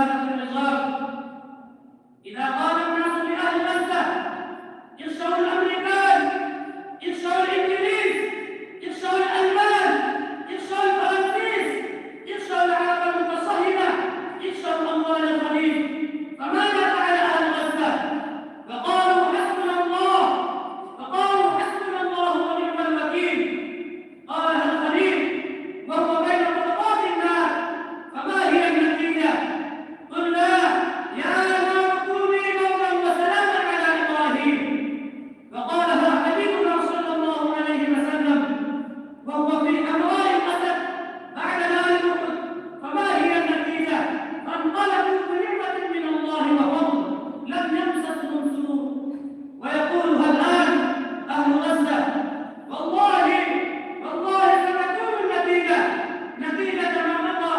سادة النظام، إذا قال الناس بأهل غزة يخشوا الأمريكان، يخشوا الإنجليز، يخشوا الألمان، يخشوا الفرنسيس، يخشوا العرب المتصهرة، يخشوا الأموال الخليج، فماذا فعل أهل غزة؟ فقالوا حسبنا الله، فقالوا حسبنا الله ونعم الوكيل. قالها الخليل وهو بين طبقات النار، فما هي النتيجة؟ قلنا يا نار كوني بردا وسلاما على إبراهيم، فقالها حبيبنا صلى الله عليه وسلم وهو في حمراء الأسد بعد نار أحد، فما هي النتيجة؟ فانقلبوا بنعمة من الله وفضل لم يمسسهم سوء، ويقولها الآن أهل غزة. والله ستكون النتيجة نتيجة ما مضى.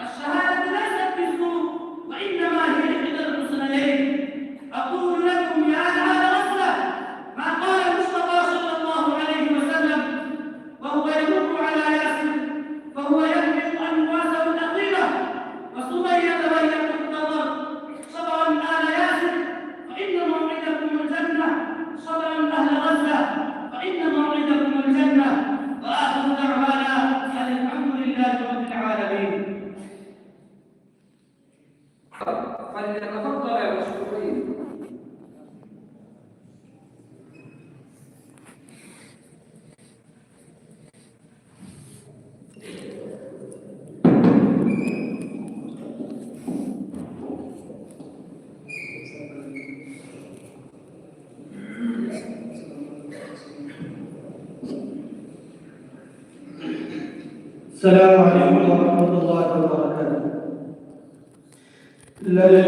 الشهادة ليست بالسوء، وإنما هي إحدى الحسنيين. أقول لكم يا أهل غزة ما قال المصطفى صلى الله عليه وسلم وهو يمر على ياسر فهو يهبط أنفاسه الأخيرة وسمية وهي تنتظر: صبرا آل ياسر فإن موعدكم الجنة، صبرا أهل غزة فإن موعدكم الجنة. وآخر دعوانا أن الحمد لله رب العالمين. فليتفضل المشكورين. السلام عليكم ورحمة الله وبركاته. للعلا